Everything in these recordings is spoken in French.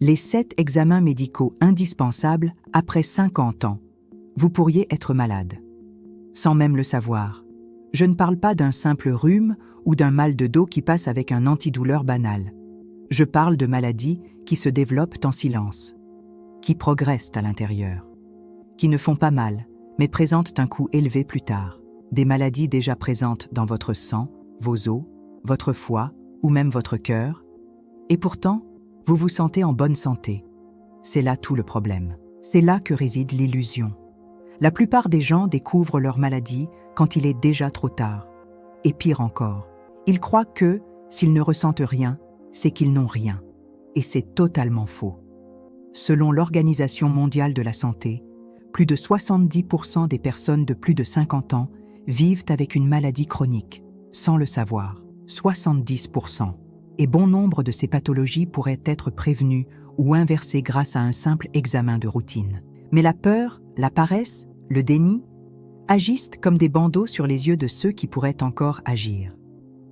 Les 7 examens médicaux indispensables après 50 ans. Vous pourriez être malade, sans même le savoir. Je ne parle pas d'un simple rhume ou d'un mal de dos qui passe avec un antidouleur banal. Je parle de maladies qui se développent en silence, qui progressent à l'intérieur, qui ne font pas mal, mais présentent un coût élevé plus tard. Des maladies déjà présentes dans votre sang, vos os, votre foie ou même votre cœur. Et pourtant, vous vous sentez en bonne santé. C'est là tout le problème. C'est là que réside l'illusion. La plupart des gens découvrent leur maladie quand il est déjà trop tard. Et pire encore, ils croient que, s'ils ne ressentent rien, c'est qu'ils n'ont rien. Et c'est totalement faux. Selon l'Organisation mondiale de la santé, plus de 70% des personnes de plus de 50 ans vivent avec une maladie chronique, sans le savoir. 70%. Et bon nombre de ces pathologies pourraient être prévenues ou inversées grâce à un simple examen de routine. Mais la peur, la paresse, le déni agissent comme des bandeaux sur les yeux de ceux qui pourraient encore agir.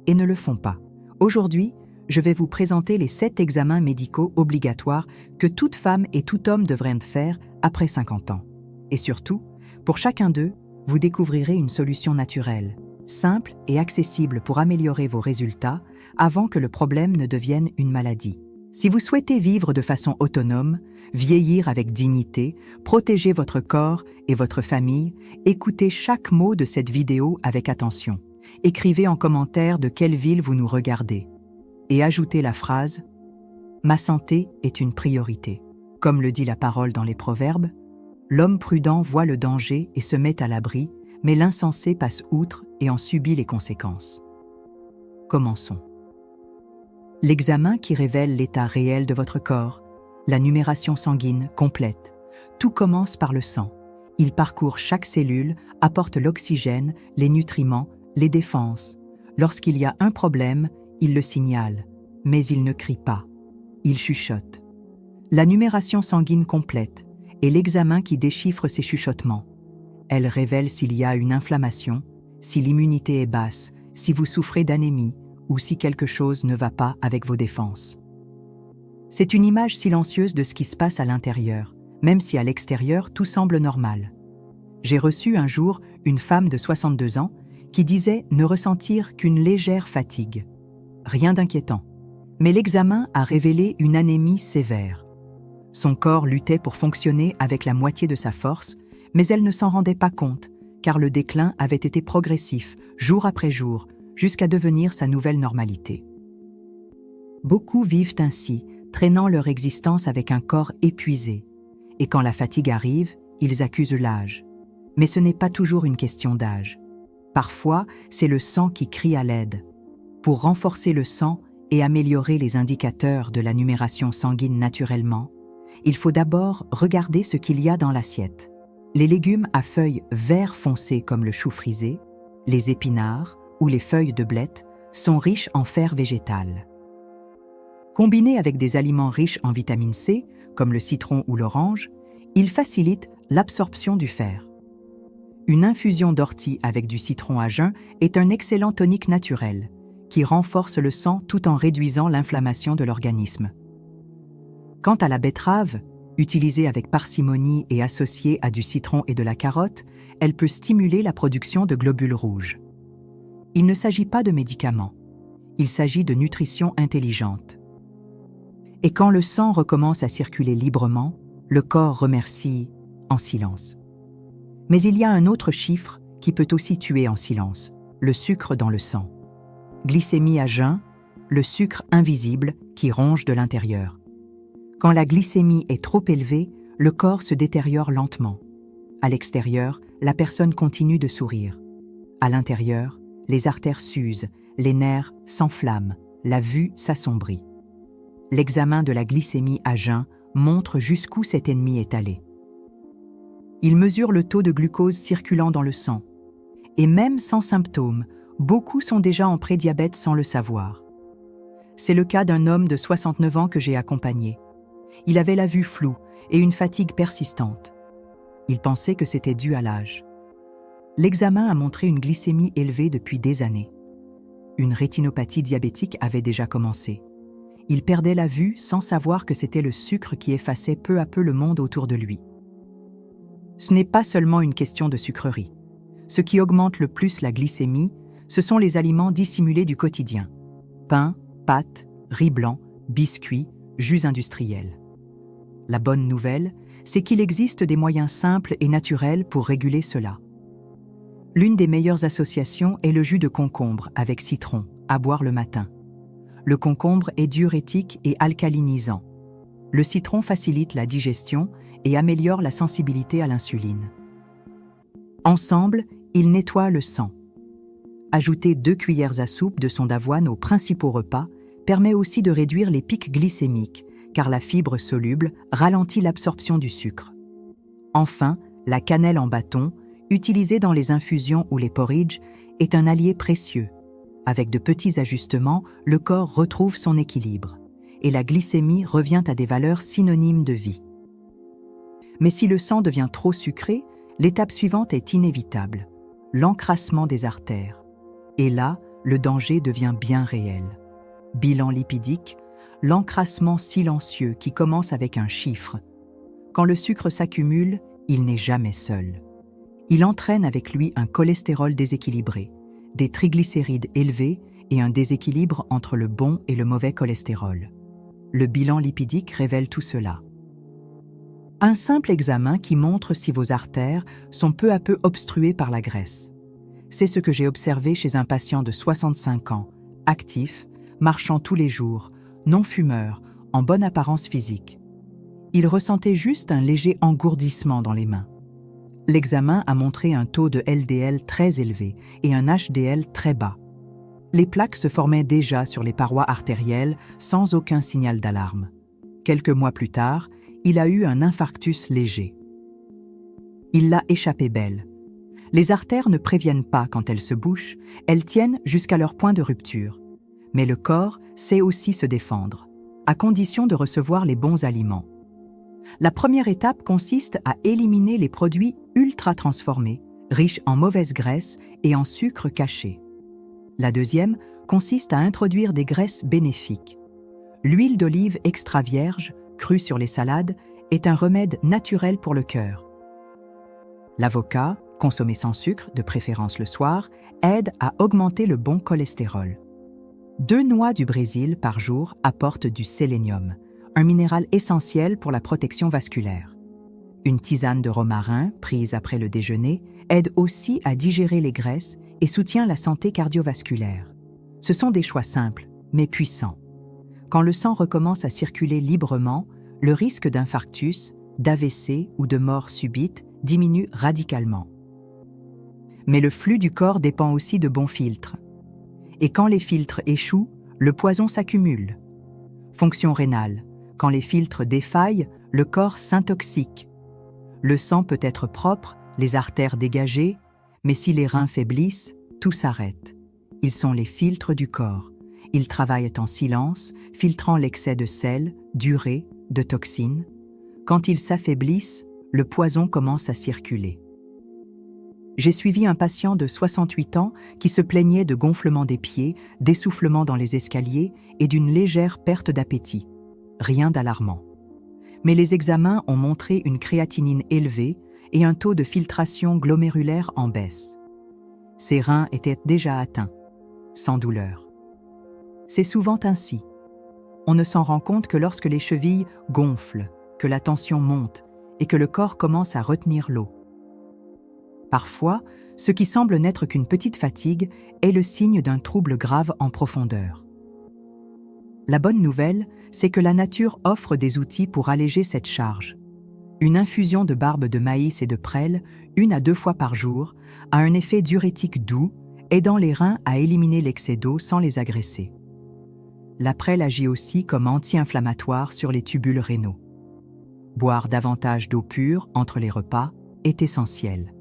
Et ne le font pas. Aujourd'hui, je vais vous présenter les 7 examens médicaux obligatoires que toute femme et tout homme devraient faire après 50 ans. Et surtout, pour chacun d'eux, vous découvrirez une solution naturelle, simple et accessible pour améliorer vos résultats avant que le problème ne devienne une maladie. Si vous souhaitez vivre de façon autonome, vieillir avec dignité, protéger votre corps et votre famille, écoutez chaque mot de cette vidéo avec attention. Écrivez en commentaire de quelle ville vous nous regardez. Et ajoutez la phrase « Ma santé est une priorité ». Comme le dit la parole dans les Proverbes, l'homme prudent voit le danger et se met à l'abri, mais l'insensé passe outre et en subit les conséquences. Commençons. L'examen qui révèle l'état réel de votre corps, la numération sanguine complète. Tout commence par le sang. Il parcourt chaque cellule, apporte l'oxygène, les nutriments, les défenses. Lorsqu'il y a un problème, il le signale, mais il ne crie pas. Il chuchote. La numération sanguine complète est l'examen qui déchiffre ces chuchotements. Elle révèle s'il y a une inflammation, si l'immunité est basse, si vous souffrez d'anémie ou si quelque chose ne va pas avec vos défenses. C'est une image silencieuse de ce qui se passe à l'intérieur, même si à l'extérieur tout semble normal. J'ai reçu un jour une femme de 62 ans qui disait ne ressentir qu'une légère fatigue. Rien d'inquiétant. Mais l'examen a révélé une anémie sévère. Son corps luttait pour fonctionner avec la moitié de sa force, mais elle ne s'en rendait pas compte, car le déclin avait été progressif, jour après jour, jusqu'à devenir sa nouvelle normalité. Beaucoup vivent ainsi, traînant leur existence avec un corps épuisé. Et quand la fatigue arrive, ils accusent l'âge. Mais ce n'est pas toujours une question d'âge. Parfois, c'est le sang qui crie à l'aide. Pour renforcer le sang et améliorer les indicateurs de la numération sanguine naturellement, il faut d'abord regarder ce qu'il y a dans l'assiette. Les légumes à feuilles vert foncé comme le chou frisé, les épinards ou les feuilles de blette sont riches en fer végétal. Combinés avec des aliments riches en vitamine C, comme le citron ou l'orange, ils facilitent l'absorption du fer. Une infusion d'ortie avec du citron à jeun est un excellent tonique naturel qui renforce le sang tout en réduisant l'inflammation de l'organisme. Quant à la betterave, utilisée avec parcimonie et associée à du citron et de la carotte, elle peut stimuler la production de globules rouges. Il ne s'agit pas de médicaments, il s'agit de nutrition intelligente. Et quand le sang recommence à circuler librement, le corps remercie en silence. Mais il y a un autre chiffre qui peut aussi tuer en silence, le sucre dans le sang. Glycémie à jeun, le sucre invisible qui ronge de l'intérieur. Quand la glycémie est trop élevée, le corps se détériore lentement. À l'extérieur, la personne continue de sourire. À l'intérieur, les artères s'usent, les nerfs s'enflamment, la vue s'assombrit. L'examen de la glycémie à jeun montre jusqu'où cet ennemi est allé. Il mesure le taux de glucose circulant dans le sang. Et même sans symptômes, beaucoup sont déjà en prédiabète sans le savoir. C'est le cas d'un homme de 69 ans que j'ai accompagné. Il avait la vue floue et une fatigue persistante. Il pensait que c'était dû à l'âge. L'examen a montré une glycémie élevée depuis des années. Une rétinopathie diabétique avait déjà commencé. Il perdait la vue sans savoir que c'était le sucre qui effaçait peu à peu le monde autour de lui. Ce n'est pas seulement une question de sucrerie. Ce qui augmente le plus la glycémie, ce sont les aliments dissimulés du quotidien. Pain, pâtes, riz blanc, biscuits, jus industriels. La bonne nouvelle, c'est qu'il existe des moyens simples et naturels pour réguler cela. L'une des meilleures associations est le jus de concombre avec citron, à boire le matin. Le concombre est diurétique et alcalinisant. Le citron facilite la digestion et améliore la sensibilité à l'insuline. Ensemble, ils nettoient le sang. Ajouter 2 cuillères à soupe de son d'avoine aux principaux repas permet aussi de réduire les pics glycémiques, car la fibre soluble ralentit l'absorption du sucre. Enfin, la cannelle en bâton, utilisée dans les infusions ou les porridges, est un allié précieux. Avec de petits ajustements, le corps retrouve son équilibre, et la glycémie revient à des valeurs synonymes de vie. Mais si le sang devient trop sucré, l'étape suivante est inévitable, l'encrassement des artères. Et là, le danger devient bien réel. Bilan lipidique, l'encrassement silencieux qui commence avec un chiffre. Quand le sucre s'accumule, il n'est jamais seul. Il entraîne avec lui un cholestérol déséquilibré, des triglycérides élevés et un déséquilibre entre le bon et le mauvais cholestérol. Le bilan lipidique révèle tout cela. Un simple examen qui montre si vos artères sont peu à peu obstruées par la graisse. C'est ce que j'ai observé chez un patient de 65 ans, actif, marchant tous les jours, non-fumeur, en bonne apparence physique. Il ressentait juste un léger engourdissement dans les mains. L'examen a montré un taux de LDL très élevé et un HDL très bas. Les plaques se formaient déjà sur les parois artérielles sans aucun signal d'alarme. Quelques mois plus tard, il a eu un infarctus léger. Il l'a échappé belle. Les artères ne préviennent pas quand elles se bouchent, elles tiennent jusqu'à leur point de rupture. Mais le corps sait aussi se défendre, à condition de recevoir les bons aliments. La première étape consiste à éliminer les produits ultra transformés, riches en mauvaises graisses et en sucre caché. La deuxième consiste à introduire des graisses bénéfiques. L'huile d'olive extra vierge, crue sur les salades, est un remède naturel pour le cœur. L'avocat, consommé sans sucre, de préférence le soir, aide à augmenter le bon cholestérol. 2 noix du Brésil par jour apportent du sélénium, un minéral essentiel pour la protection vasculaire. Une tisane de romarin, prise après le déjeuner, aide aussi à digérer les graisses et soutient la santé cardiovasculaire. Ce sont des choix simples, mais puissants. Quand le sang recommence à circuler librement, le risque d'infarctus, d'AVC ou de mort subite diminue radicalement. Mais le flux du corps dépend aussi de bons filtres. Et quand les filtres échouent, le poison s'accumule. Fonction rénale. Quand les filtres défaillent, le corps s'intoxique. Le sang peut être propre, les artères dégagées, mais si les reins faiblissent, tout s'arrête. Ils sont les filtres du corps. Ils travaillent en silence, filtrant l'excès de sel, d'urée, de toxines. Quand ils s'affaiblissent, le poison commence à circuler. J'ai suivi un patient de 68 ans qui se plaignait de gonflement des pieds, d'essoufflement dans les escaliers et d'une légère perte d'appétit. Rien d'alarmant. Mais les examens ont montré une créatinine élevée et un taux de filtration glomérulaire en baisse. Ses reins étaient déjà atteints, sans douleur. C'est souvent ainsi. On ne s'en rend compte que lorsque les chevilles gonflent, que la tension monte et que le corps commence à retenir l'eau. Parfois, ce qui semble n'être qu'une petite fatigue est le signe d'un trouble grave en profondeur. La bonne nouvelle, c'est que la nature offre des outils pour alléger cette charge. Une infusion de barbe de maïs et de prêle, 1 à 2 fois par jour, a un effet diurétique doux, aidant les reins à éliminer l'excès d'eau sans les agresser. La prêle agit aussi comme anti-inflammatoire sur les tubules rénaux. Boire davantage d'eau pure entre les repas est essentiel.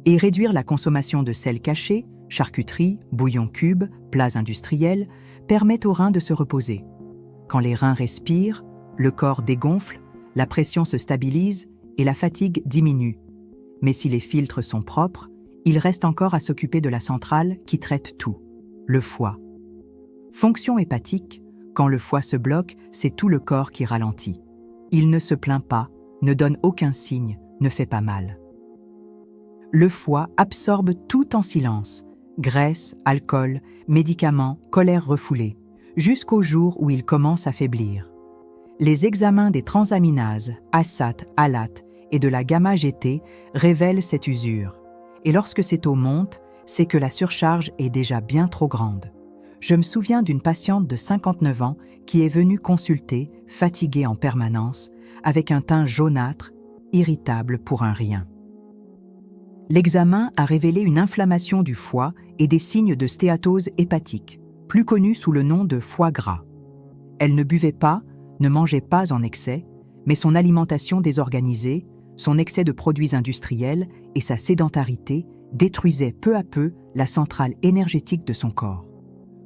Et réduire la consommation de sel caché, charcuterie, bouillon cube, plats industriels, permet aux reins de se reposer. Quand les reins respirent, le corps dégonfle, la pression se stabilise et la fatigue diminue. Mais si les filtres sont propres, il reste encore à s'occuper de la centrale qui traite tout, le foie. Fonction hépatique, Quand le foie se bloque, c'est tout le corps qui ralentit. Il ne se plaint pas, ne donne aucun signe, ne fait pas mal. Le foie absorbe tout en silence, graisse, alcool, médicaments, colère refoulée, jusqu'au jour où il commence à faiblir. Les examens des transaminases, ASAT, ALAT et de la gamma-GT révèlent cette usure. Et lorsque ces taux montent, c'est que la surcharge est déjà bien trop grande. Je me souviens d'une patiente de 59 ans qui est venue consulter, fatiguée en permanence, avec un teint jaunâtre, irritable pour un rien. L'examen a révélé une inflammation du foie et des signes de stéatose hépatique, plus connue sous le nom de foie gras. Elle ne buvait pas, ne mangeait pas en excès, mais son alimentation désorganisée, son excès de produits industriels et sa sédentarité détruisaient peu à peu la centrale énergétique de son corps.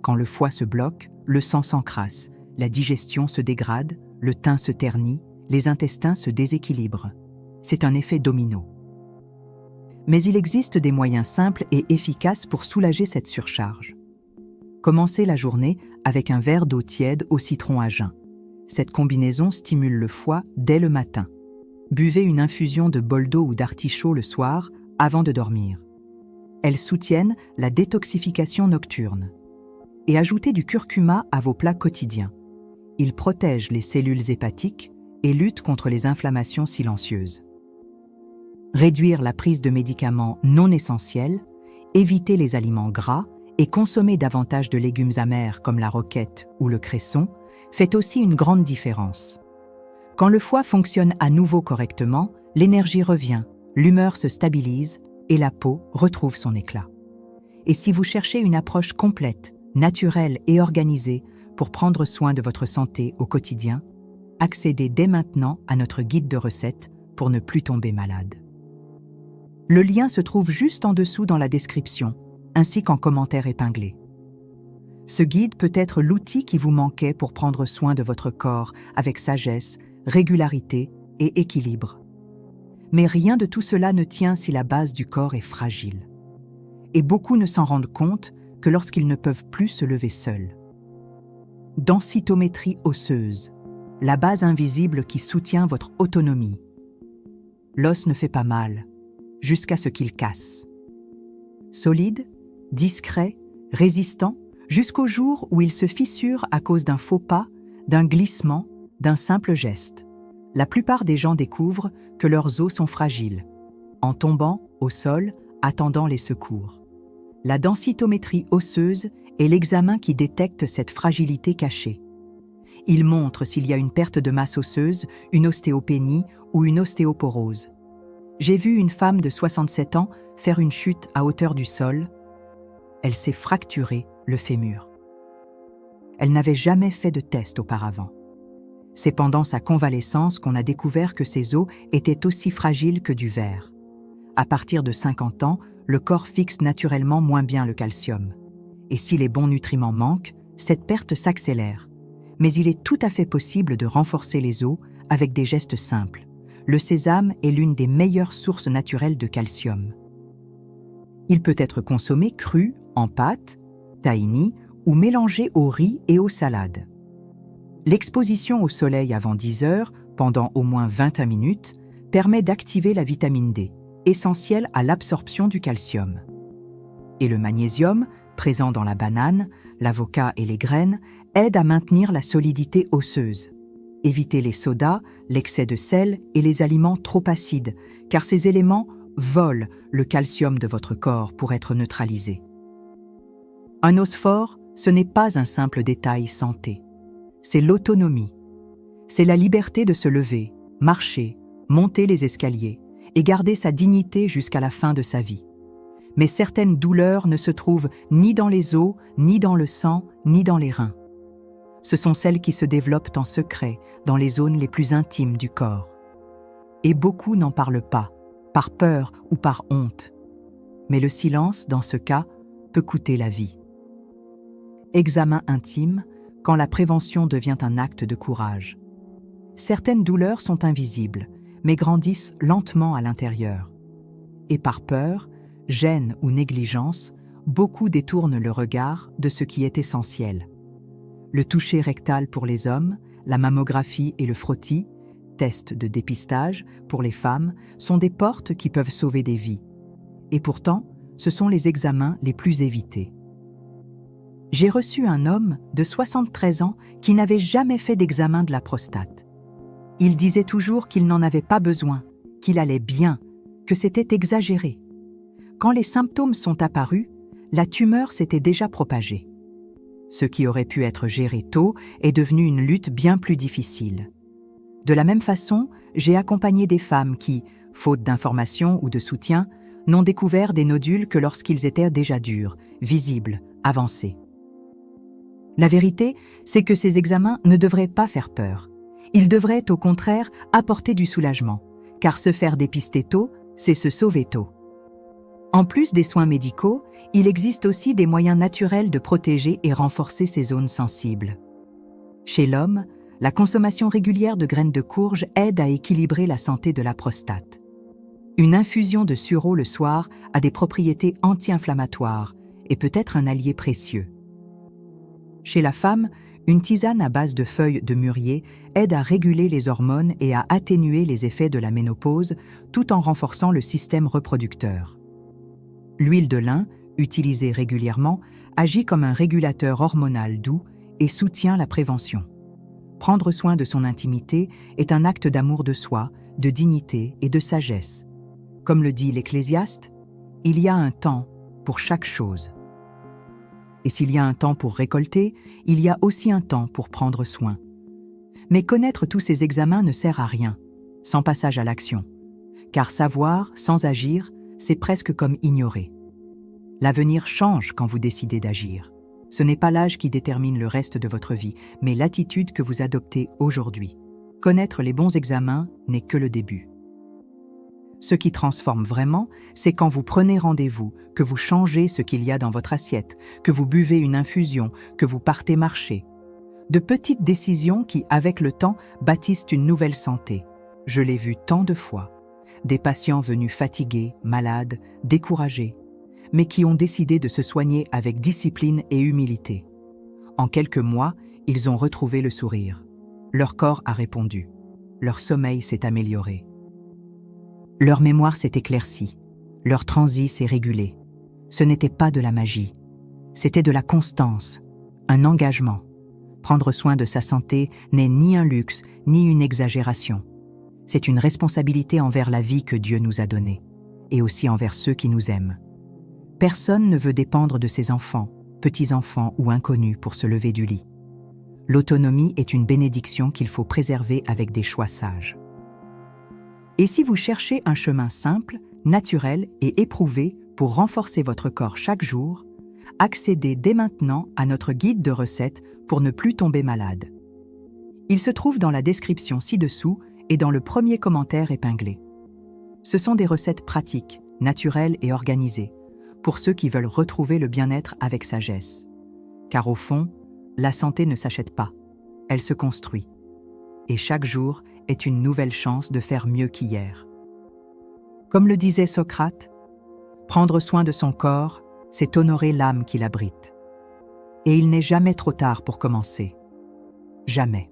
Quand le foie se bloque, le sang s'encrasse, la digestion se dégrade, le teint se ternit, les intestins se déséquilibrent. C'est un effet domino. Mais il existe des moyens simples et efficaces pour soulager cette surcharge. Commencez la journée avec un verre d'eau tiède au citron à jeun. Cette combinaison stimule le foie dès le matin. Buvez une infusion de bol d'eau ou d'artichaut le soir avant de dormir. Elles soutiennent la détoxification nocturne. Et ajoutez du curcuma à vos plats quotidiens. Il protège les cellules hépatiques et lutte contre les inflammations silencieuses. Réduire la prise de médicaments non essentiels, éviter les aliments gras et consommer davantage de légumes amers comme la roquette ou le cresson fait aussi une grande différence. Quand le foie fonctionne à nouveau correctement, l'énergie revient, l'humeur se stabilise et la peau retrouve son éclat. Et si vous cherchez une approche complète, naturelle et organisée pour prendre soin de votre santé au quotidien, accédez dès maintenant à notre guide de recettes pour ne plus tomber malade. Le lien se trouve juste en dessous dans la description, ainsi qu'en commentaire épinglé. Ce guide peut être l'outil qui vous manquait pour prendre soin de votre corps avec sagesse, régularité et équilibre. Mais rien de tout cela ne tient si la base du corps est fragile. Et beaucoup ne s'en rendent compte que lorsqu'ils ne peuvent plus se lever seuls. Densitométrie osseuse, la base invisible qui soutient votre autonomie. L'os ne fait pas mal, jusqu'à ce qu'il casse. Solide, discret, résistant, jusqu'au jour où il se fissure à cause d'un faux pas, d'un glissement, d'un simple geste. La plupart des gens découvrent que leurs os sont fragiles, en tombant au sol, attendant les secours. La densitométrie osseuse est l'examen qui détecte cette fragilité cachée. Il montre s'il y a une perte de masse osseuse, une ostéopénie ou une ostéoporose. J'ai vu une femme de 67 ans faire une chute à hauteur du sol. Elle s'est fracturée le fémur. Elle n'avait jamais fait de test auparavant. C'est pendant sa convalescence qu'on a découvert que ses os étaient aussi fragiles que du verre. À partir de 50 ans, le corps fixe naturellement moins bien le calcium. Et si les bons nutriments manquent, cette perte s'accélère. Mais il est tout à fait possible de renforcer les os avec des gestes simples. Le sésame est l'une des meilleures sources naturelles de calcium. Il peut être consommé cru, en pâte, tahini ou mélangé au riz et aux salades. L'exposition au soleil avant 10 heures, pendant au moins 21 minutes, permet d'activer la vitamine D, essentielle à l'absorption du calcium. Et le magnésium, présent dans la banane, l'avocat et les graines, aide à maintenir la solidité osseuse. Évitez les sodas, l'excès de sel et les aliments trop acides, car ces éléments volent le calcium de votre corps pour être neutralisé. Un os fort, ce n'est pas un simple détail santé. C'est l'autonomie. C'est la liberté de se lever, marcher, monter les escaliers et garder sa dignité jusqu'à la fin de sa vie. Mais certaines douleurs ne se trouvent ni dans les os, ni dans le sang, ni dans les reins. Ce sont celles qui se développent en secret dans les zones les plus intimes du corps. Et beaucoup n'en parlent pas, par peur ou par honte. Mais le silence, dans ce cas, peut coûter la vie. Examen intime, quand la prévention devient un acte de courage. Certaines douleurs sont invisibles, mais grandissent lentement à l'intérieur. Et par peur, gêne ou négligence, beaucoup détournent le regard de ce qui est essentiel. Le toucher rectal pour les hommes, la mammographie et le frottis, tests de dépistage pour les femmes, sont des portes qui peuvent sauver des vies. Et pourtant, ce sont les examens les plus évités. J'ai reçu un homme de 73 ans qui n'avait jamais fait d'examen de la prostate. Il disait toujours qu'il n'en avait pas besoin, qu'il allait bien, que c'était exagéré. Quand les symptômes sont apparus, la tumeur s'était déjà propagée. Ce qui aurait pu être géré tôt est devenu une lutte bien plus difficile. De la même façon, j'ai accompagné des femmes qui, faute d'informations ou de soutien, n'ont découvert des nodules que lorsqu'ils étaient déjà durs, visibles, avancés. La vérité, c'est que ces examens ne devraient pas faire peur. Ils devraient au contraire apporter du soulagement, car se faire dépister tôt, c'est se sauver tôt. En plus des soins médicaux, il existe aussi des moyens naturels de protéger et renforcer ces zones sensibles. Chez l'homme, la consommation régulière de graines de courge aide à équilibrer la santé de la prostate. Une infusion de sureau le soir a des propriétés anti-inflammatoires et peut être un allié précieux. Chez la femme, une tisane à base de feuilles de mûrier aide à réguler les hormones et à atténuer les effets de la ménopause tout en renforçant le système reproducteur. L'huile de lin, utilisée régulièrement, agit comme un régulateur hormonal doux et soutient la prévention. Prendre soin de son intimité est un acte d'amour de soi, de dignité et de sagesse. Comme le dit l'Ecclésiaste, il y a un temps pour chaque chose. Et s'il y a un temps pour récolter, il y a aussi un temps pour prendre soin. Mais connaître tous ces examens ne sert à rien, sans passage à l'action. Car savoir, sans agir, c'est presque comme ignorer. L'avenir change quand vous décidez d'agir. Ce n'est pas l'âge qui détermine le reste de votre vie, mais l'attitude que vous adoptez aujourd'hui. Connaître les bons examens n'est que le début. Ce qui transforme vraiment, c'est quand vous prenez rendez-vous, que vous changez ce qu'il y a dans votre assiette, que vous buvez une infusion, que vous partez marcher. De petites décisions qui, avec le temps, bâtissent une nouvelle santé. Je l'ai vu tant de fois. Des patients venus fatigués, malades, découragés, mais qui ont décidé de se soigner avec discipline et humilité. En quelques mois, ils ont retrouvé le sourire. Leur corps a répondu. Leur sommeil s'est amélioré. Leur mémoire s'est éclaircie. Leur transit s'est régulé. Ce n'était pas de la magie. C'était de la constance, un engagement. Prendre soin de sa santé n'est ni un luxe, ni une exagération. C'est une responsabilité envers la vie que Dieu nous a donnée, et aussi envers ceux qui nous aiment. Personne ne veut dépendre de ses enfants, petits-enfants ou inconnus pour se lever du lit. L'autonomie est une bénédiction qu'il faut préserver avec des choix sages. Et si vous cherchez un chemin simple, naturel et éprouvé pour renforcer votre corps chaque jour, accédez dès maintenant à notre guide de recettes pour ne plus tomber malade. Il se trouve dans la description ci-dessous et dans le premier commentaire épinglé. Ce sont des recettes pratiques, naturelles et organisées, pour ceux qui veulent retrouver le bien-être avec sagesse. Car au fond, la santé ne s'achète pas, elle se construit. Et chaque jour est une nouvelle chance de faire mieux qu'hier. Comme le disait Socrate, prendre soin de son corps, c'est honorer l'âme qui l'abrite. Et il n'est jamais trop tard pour commencer. Jamais.